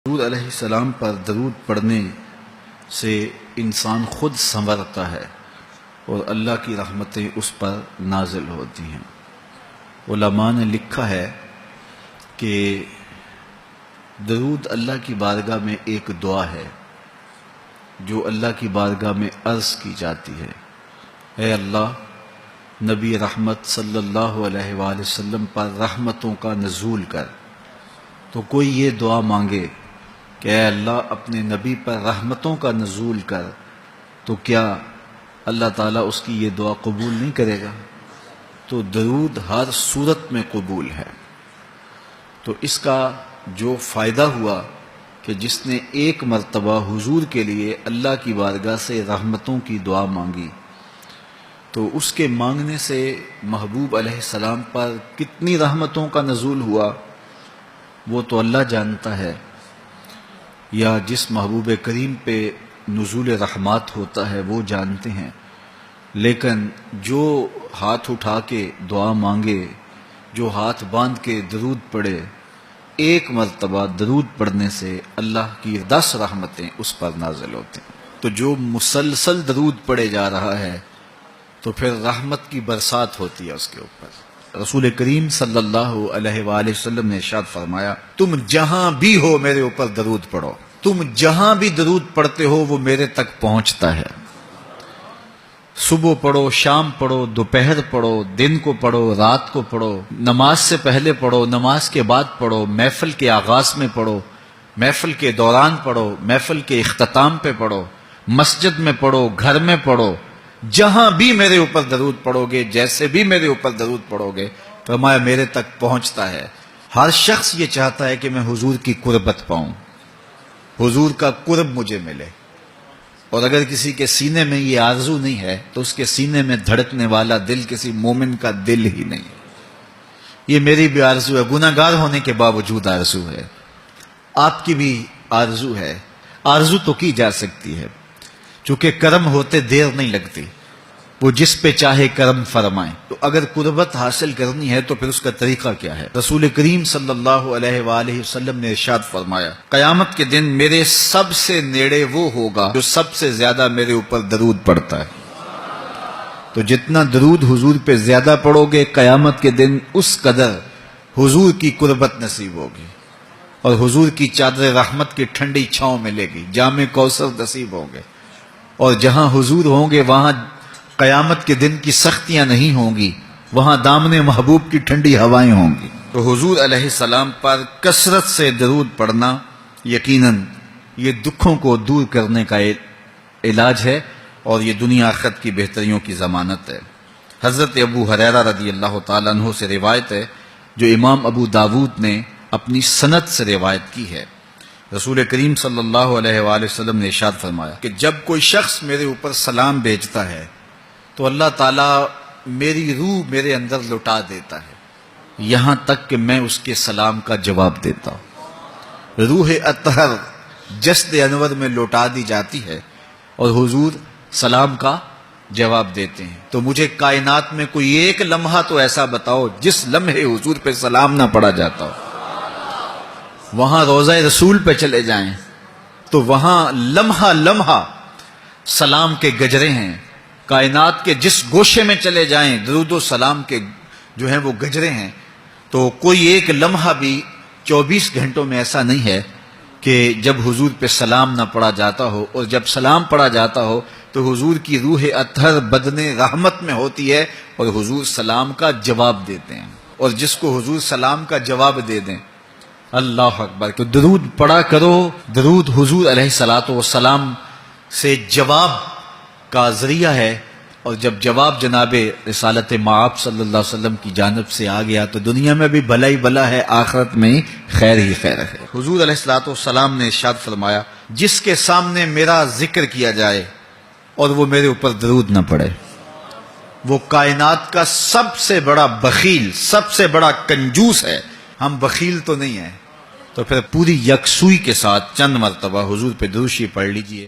حضور علیہ السلام پر درود پڑھنے سے انسان خود سنورتا ہے اور اللہ کی رحمتیں اس پر نازل ہوتی ہیں۔ علماء نے لکھا ہے کہ درود اللہ کی بارگاہ میں ایک دعا ہے جو اللہ کی بارگاہ میں عرض کی جاتی ہے، اے اللہ، نبی رحمت صلی اللہ علیہ وآلہ وسلم پر رحمتوں کا نزول کر۔ تو کوئی یہ دعا مانگے کہ اے اللہ اپنے نبی پر رحمتوں کا نزول کر، تو کیا اللہ تعالیٰ اس کی یہ دعا قبول نہیں کرے گا؟ تو درود ہر صورت میں قبول ہے۔ تو اس کا جو فائدہ ہوا کہ جس نے ایک مرتبہ حضور کے لیے اللہ کی بارگاہ سے رحمتوں کی دعا مانگی، تو اس کے مانگنے سے محبوب علیہ السلام پر کتنی رحمتوں کا نزول ہوا وہ تو اللہ جانتا ہے، یا جس محبوب کریم پہ نزول رحمات ہوتا ہے وہ جانتے ہیں، لیکن جو ہاتھ اٹھا کے دعا مانگے، جو ہاتھ باندھ کے درود پڑھے، ایک مرتبہ درود پڑھنے سے اللہ کی 10 رحمتیں اس پر نازل ہوتی ہیں۔ تو جو مسلسل درود پڑھے جا رہا ہے تو پھر رحمت کی برسات ہوتی ہے اس کے اوپر۔ رسول کریم صلی اللہ علیہ وآلہ وسلم نے ارشاد فرمایا، تم جہاں بھی ہو میرے اوپر درود پڑھو، تم جہاں بھی درود پڑھتے ہو وہ میرے تک پہنچتا ہے۔ صبح پڑھو، شام پڑھو، دوپہر پڑھو، دن کو پڑھو، رات کو پڑھو، نماز سے پہلے پڑھو، نماز کے بعد پڑھو، محفل کے آغاز میں پڑھو، محفل کے دوران پڑھو، محفل کے اختتام پہ پڑھو، مسجد میں پڑھو، گھر میں پڑھو، جہاں بھی میرے اوپر درود پڑھو گے، جیسے بھی میرے اوپر درود پڑھو گے، فرمایا میرے تک پہنچتا ہے۔ ہر شخص یہ چاہتا ہے کہ میں حضور کی قربت پاؤں، حضور کا قرب مجھے ملے، اور اگر کسی کے سینے میں یہ آرزو نہیں ہے تو اس کے سینے میں دھڑکنے والا دل کسی مومن کا دل ہی نہیں۔ یہ میری بھی آرزو ہے، گناہ گار ہونے کے باوجود آرزو ہے، آپ کی بھی آرزو ہے۔ آرزو تو کی جا سکتی ہے، چونکہ کرم ہوتے دیر نہیں لگتی، وہ جس پہ چاہے کرم فرمائیں۔ تو اگر قربت حاصل کرنی ہے تو پھر اس کا طریقہ کیا ہے؟ رسول کریم صلی اللہ علیہ وآلہ وسلم نے ارشاد فرمایا، قیامت کے دن میرے سب سے نیڑے وہ ہوگا جو سب سے زیادہ میرے اوپر درود پڑھتا ہے۔ تو جتنا درود حضور پہ زیادہ پڑھو گے، قیامت کے دن اس قدر حضور کی قربت نصیب ہوگی، اور حضور کی چادر رحمت کی ٹھنڈی چھاؤں ملے گی، جام کوثر نصیب ہوں گے، اور جہاں حضور ہوں گے وہاں قیامت کے دن کی سختیاں نہیں ہوں گی، وہاں دامن محبوب کی ٹھنڈی ہوائیں ہوں گی۔ تو حضور علیہ السلام پر کثرت سے درود پڑھنا یقیناً یہ دکھوں کو دور کرنے کا علاج ہے، اور یہ دنیا آخرت کی بہتریوں کی ضمانت ہے۔ حضرت ابو ہریرہ رضی اللہ تعالیٰ عنہ سے روایت ہے جو امام ابو داود نے اپنی سند سے روایت کی ہے۔ رسول کریم صلی اللہ علیہ وآلہ وسلم نے ارشاد فرمایا کہ جب کوئی شخص میرے اوپر سلام بھیجتا ہے تو اللہ تعالیٰ میری روح میرے اندر لٹا دیتا ہے، یہاں تک کہ میں اس کے سلام کا جواب دیتا ہوں۔ روح اطہر جسد انور میں لوٹا دی جاتی ہے اور حضور سلام کا جواب دیتے ہیں۔ تو مجھے کائنات میں کوئی ایک لمحہ تو ایسا بتاؤ جس لمحے حضور پہ سلام نہ پڑا جاتا ہو۔ وہاں روضہ رسول پہ چلے جائیں تو وہاں لمحہ لمحہ سلام کے گجرے ہیں، کائنات کے جس گوشے میں چلے جائیں درود و سلام کے جو ہیں وہ گجرے ہیں۔ تو کوئی ایک لمحہ بھی 24 گھنٹوں میں ایسا نہیں ہے کہ جب حضور پہ سلام نہ پڑا جاتا ہو، اور جب سلام پڑا جاتا ہو تو حضور کی روح اطہر بدن رحمت میں ہوتی ہے اور حضور سلام کا جواب دیتے ہیں، اور جس کو حضور سلام کا جواب دے دیں، اللہ اکبر۔ تو درود پڑھا کرو، درود حضور علیہ الصلوۃ والسلام سے جواب کا ذریعہ ہے، اور جب جواب جناب رسالت مآب صلی اللہ علیہ وسلم کی جانب سے آ گیا تو دنیا میں بھی بھلا ہی بھلا ہے، آخرت میں خیر ہی خیر ہے۔ حضور علیہ الصلوۃ والسلام نے ارشاد فرمایا، جس کے سامنے میرا ذکر کیا جائے اور وہ میرے اوپر درود نہ پڑے، وہ کائنات کا سب سے بڑا بخیل، سب سے بڑا کنجوس ہے۔ ہم بخیل تو نہیں ہیں، تو پھر پوری یکسوئی کے ساتھ چند مرتبہ حضور پہ درود شریف پڑھ لیجئے۔